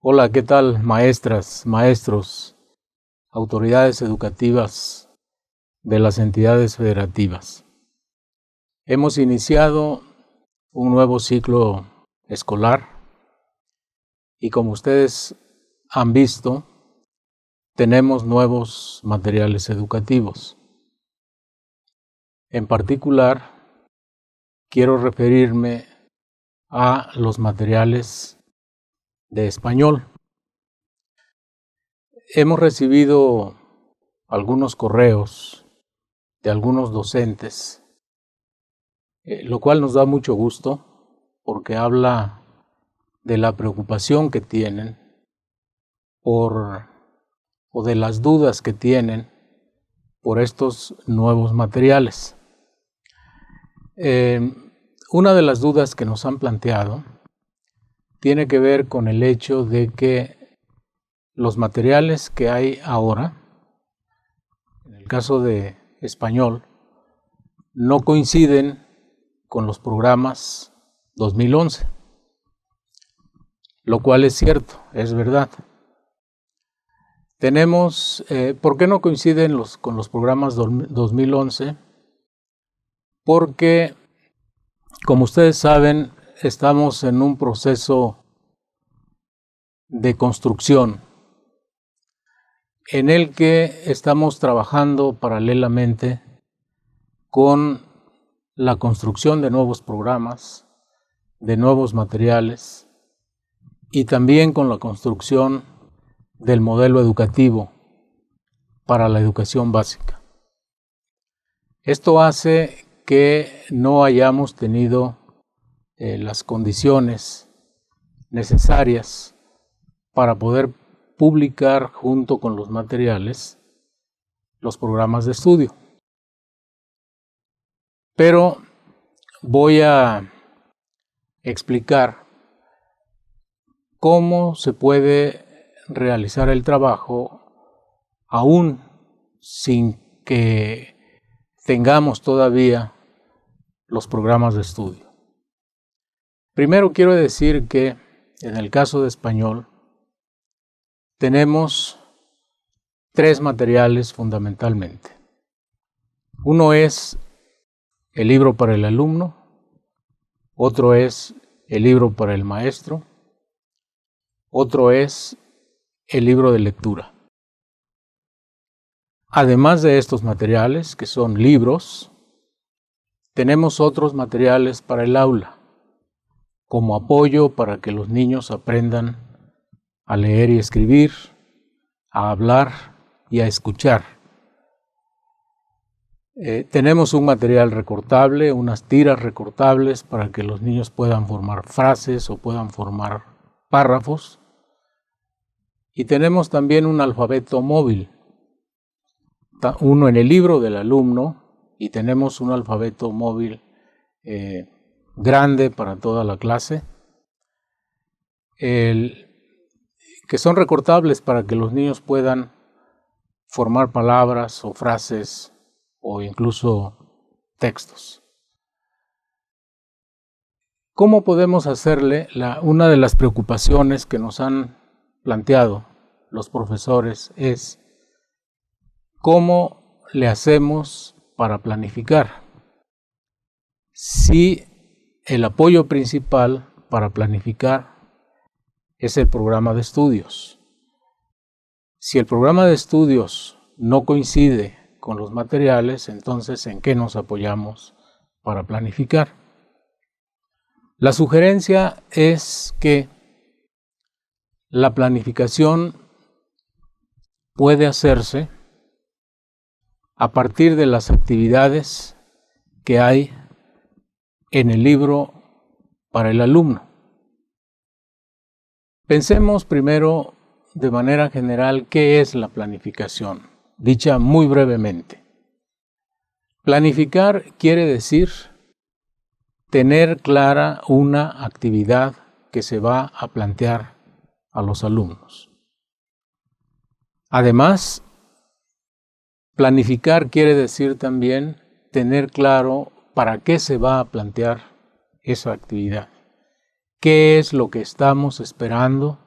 Hola, ¿qué tal, maestras, maestros, autoridades educativas de las entidades federativas? Hemos iniciado un nuevo ciclo escolar y como ustedes han visto, tenemos nuevos materiales educativos. En particular, quiero referirme a los materiales de español. Hemos recibido algunos correos de algunos docentes, lo cual nos da mucho gusto porque habla de la preocupación que tienen o de las dudas que tienen por estos nuevos materiales. Una de las dudas que nos han planteado tiene que ver con el hecho de que los materiales que hay ahora, en el caso de español, no coinciden con los programas 2011, lo cual es cierto, es verdad. ¿Por qué no coinciden con los programas 2011? Porque, como ustedes saben, estamos en un proceso de construcción en el que estamos trabajando paralelamente con la construcción de nuevos programas, de nuevos materiales y también con la construcción del modelo educativo para la educación básica. Esto hace que no hayamos tenido las condiciones necesarias para poder publicar junto con los materiales los programas de estudio. Pero voy a explicar cómo se puede realizar el trabajo aún sin que tengamos todavía los programas de estudio. Primero quiero decir que en el caso de español tenemos tres materiales fundamentalmente. Uno es el libro para el alumno, otro es el libro para el maestro, otro es el libro de lectura. Además de estos materiales, que son libros, tenemos otros materiales para el aula, como apoyo para que los niños aprendan a leer y escribir, a hablar y a escuchar. Tenemos un material recortable, unas tiras recortables para que los niños puedan formar frases o puedan formar párrafos. Y tenemos también un alfabeto móvil, uno en el libro del alumno, y tenemos un alfabeto móvil grande para toda la clase, que son recortables para que los niños puedan formar palabras o frases o incluso textos. ¿Cómo podemos hacerle? Una de las preocupaciones que nos han planteado los profesores es ¿cómo le hacemos para planificar? Si el apoyo principal para planificar es el programa de estudios. Si el programa de estudios no coincide con los materiales, entonces ¿en qué nos apoyamos para planificar? La sugerencia es que la planificación puede hacerse a partir de las actividades que hay en el libro para el alumno. Pensemos primero de manera general qué es la planificación, dicha muy brevemente. Planificar quiere decir tener clara una actividad que se va a plantear a los alumnos. Además, planificar quiere decir también tener claro para qué se va a plantear esa actividad. ¿Qué es lo que estamos esperando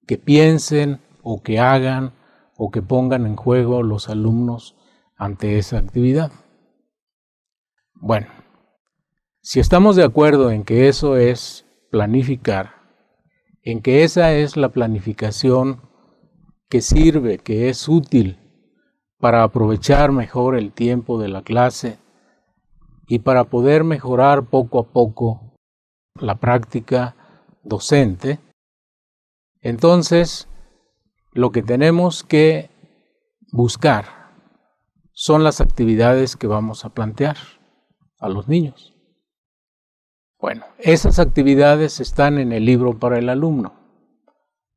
que piensen o que hagan o que pongan en juego los alumnos ante esa actividad. Bueno, si estamos de acuerdo en que eso es planificar, en que esa es la planificación que sirve, que es útil para aprovechar mejor el tiempo de la clase y para poder mejorar poco a poco la práctica docente, entonces lo que tenemos que buscar son las actividades que vamos a plantear a los niños. Bueno, esas actividades están en el libro para el alumno.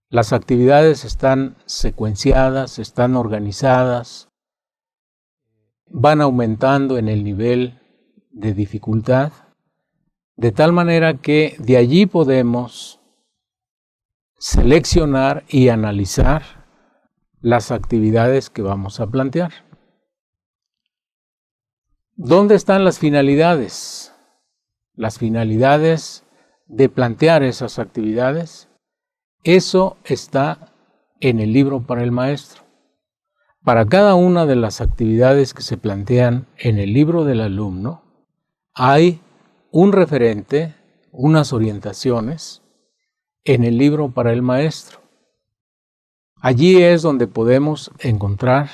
Las actividades están secuenciadas, están organizadas, van aumentando en el nivel de dificultad, de tal manera que de allí podemos seleccionar y analizar las actividades que vamos a plantear. ¿Dónde están las finalidades? Las finalidades de plantear esas actividades, eso está en el libro para el maestro. Para cada una de las actividades que se plantean en el libro del alumno, hay un referente, unas orientaciones en el libro para el maestro. Allí es donde podemos encontrar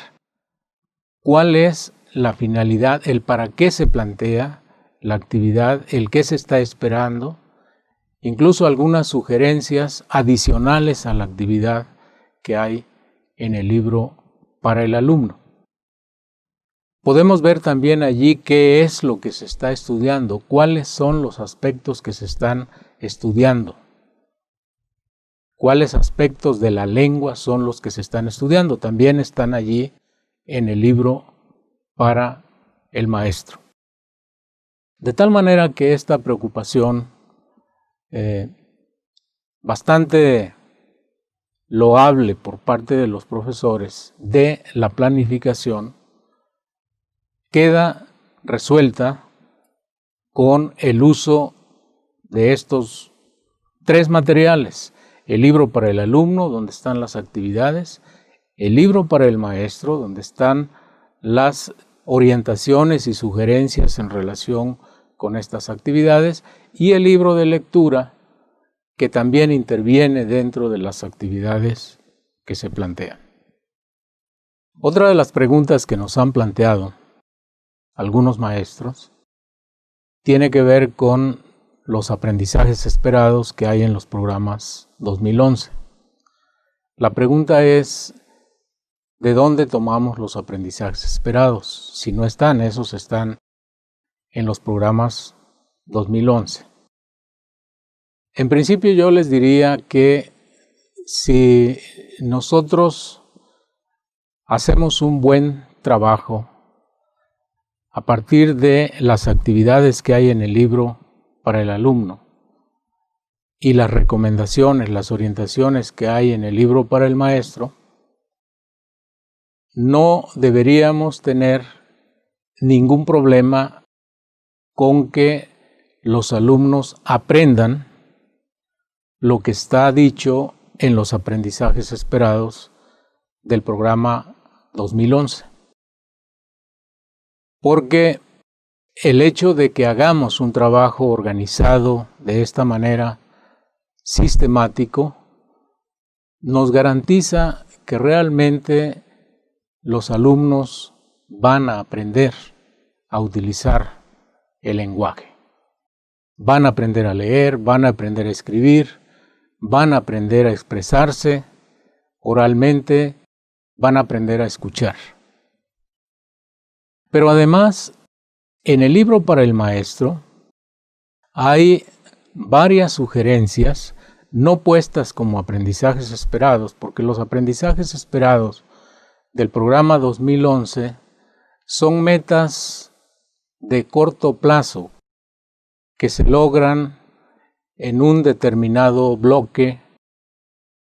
cuál es la finalidad, el para qué se plantea la actividad, el qué se está esperando, incluso algunas sugerencias adicionales a la actividad que hay en el libro para el alumno. Podemos ver también allí qué es lo que se está estudiando, cuáles son los aspectos que se están estudiando, cuáles aspectos de la lengua son los que se están estudiando. También están allí en el libro para el maestro. De tal manera que esta preocupación bastante loable por parte de los profesores de la planificación queda resuelta con el uso de estos tres materiales: el libro para el alumno, donde están las actividades; el libro para el maestro, donde están las orientaciones y sugerencias en relación con estas actividades; y el libro de lectura, que también interviene dentro de las actividades que se plantean. Otra de las preguntas que nos han planteado algunos maestros tiene que ver con los aprendizajes esperados que hay en los programas 2011. La pregunta es: ¿de dónde tomamos los aprendizajes esperados? Si no están, esos están en los programas 2011. En principio yo les diría que si nosotros hacemos un buen trabajo a partir de las actividades que hay en el libro para el alumno y las recomendaciones, las orientaciones que hay en el libro para el maestro, no deberíamos tener ningún problema con que los alumnos aprendan lo que está dicho en los aprendizajes esperados del programa 2011. Porque el hecho de que hagamos un trabajo organizado de esta manera, sistemático, nos garantiza que realmente los alumnos van a aprender a utilizar el lenguaje. Van a aprender a leer, van a aprender a escribir, van a aprender a expresarse oralmente, van a aprender a escuchar. Pero además, en el libro para el maestro hay varias sugerencias, no puestas como aprendizajes esperados, porque los aprendizajes esperados del programa 2011 son metas de corto plazo que se logran en un determinado bloque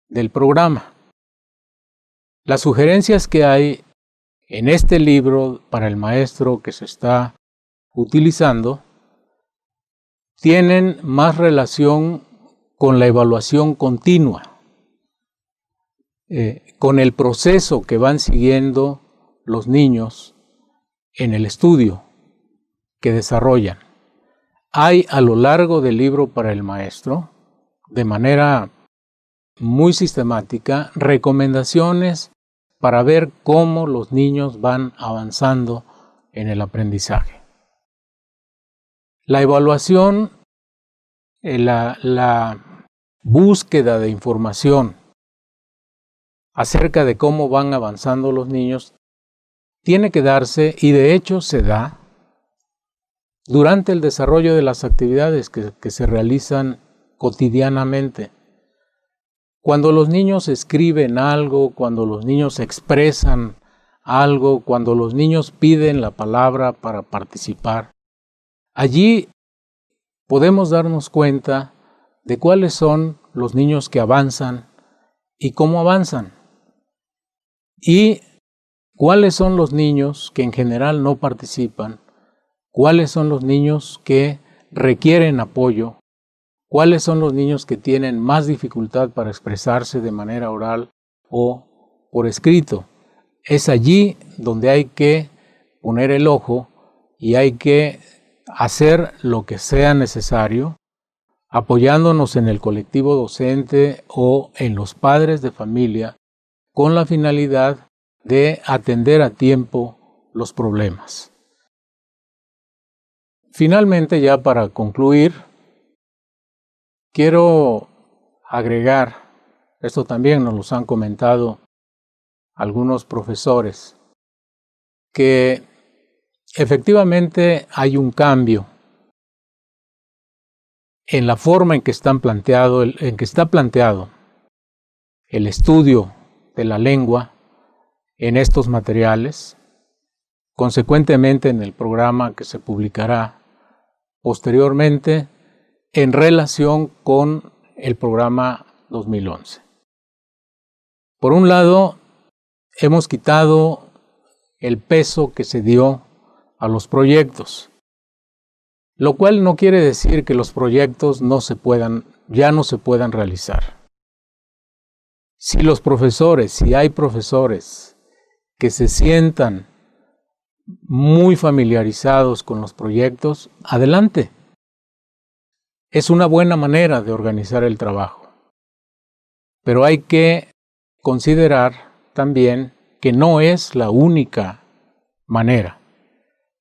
del programa. Las sugerencias que hay en este libro para el maestro que se está utilizando tienen más relación con la evaluación continua, con el proceso que van siguiendo los niños en el estudio que desarrollan. Hay a lo largo del libro para el maestro, de manera muy sistemática, recomendaciones para ver cómo los niños van avanzando en el aprendizaje. La evaluación, la búsqueda de información acerca de cómo van avanzando los niños tiene que darse, y de hecho se da, durante el desarrollo de las actividades que se realizan cotidianamente. Cuando los niños escriben algo, cuando los niños expresan algo, cuando los niños piden la palabra para participar, allí podemos darnos cuenta de cuáles son los niños que avanzan y cómo avanzan, y cuáles son los niños que en general no participan, cuáles son los niños que requieren apoyo, cuáles son los niños que tienen más dificultad para expresarse de manera oral o por escrito. Es allí donde hay que poner el ojo y hay que hacer lo que sea necesario, apoyándonos en el colectivo docente o en los padres de familia, con la finalidad de atender a tiempo los problemas. Finalmente, ya para concluir, quiero agregar, esto también nos lo han comentado algunos profesores, que efectivamente hay un cambio en la forma en que está planteado el estudio de la lengua en estos materiales, consecuentemente en el programa que se publicará posteriormente en relación con el programa 2011. Por un lado, hemos quitado el peso que se dio a los proyectos, lo cual no quiere decir que los proyectos ya no se puedan realizar. Si hay profesores que se sientan muy familiarizados con los proyectos, adelante. Es una buena manera de organizar el trabajo. Pero hay que considerar también que no es la única manera,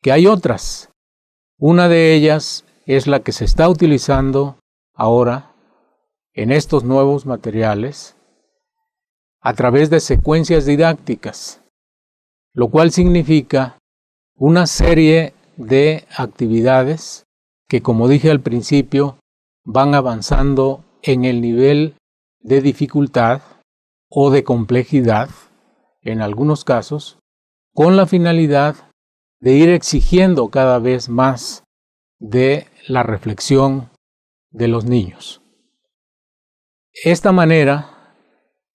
que hay otras. Una de ellas es la que se está utilizando ahora en estos nuevos materiales a través de secuencias didácticas, lo cual significa una serie de actividades que, como dije al principio, van avanzando en el nivel de dificultad o de complejidad, en algunos casos, con la finalidad de ir exigiendo cada vez más de la reflexión de los niños. Esta manera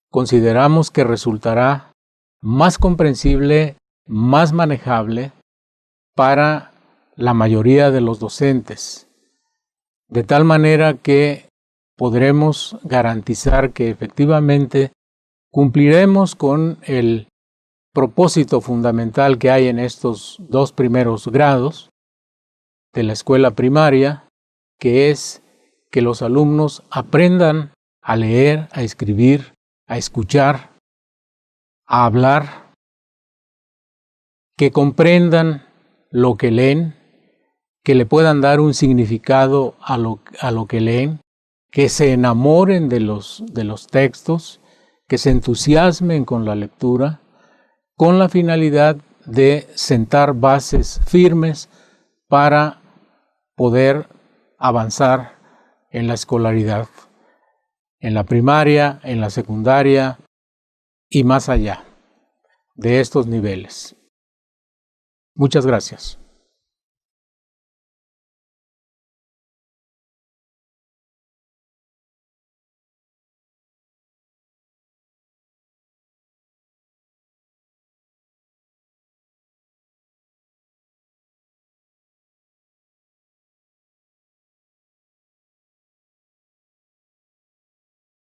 consideramos que resultará más comprensible, más manejable para la mayoría de los docentes, de tal manera que podremos garantizar que efectivamente cumpliremos con el propósito fundamental que hay en estos 2 primeros grados de la escuela primaria, que es que los alumnos aprendan a leer, a escribir, a escuchar, a hablar, que comprendan lo que leen, que le puedan dar un significado a lo que leen, que se enamoren de los textos, que se entusiasmen con la lectura, con la finalidad de sentar bases firmes para poder avanzar en la escolaridad, en la primaria, en la secundaria y más allá de estos niveles. Muchas gracias.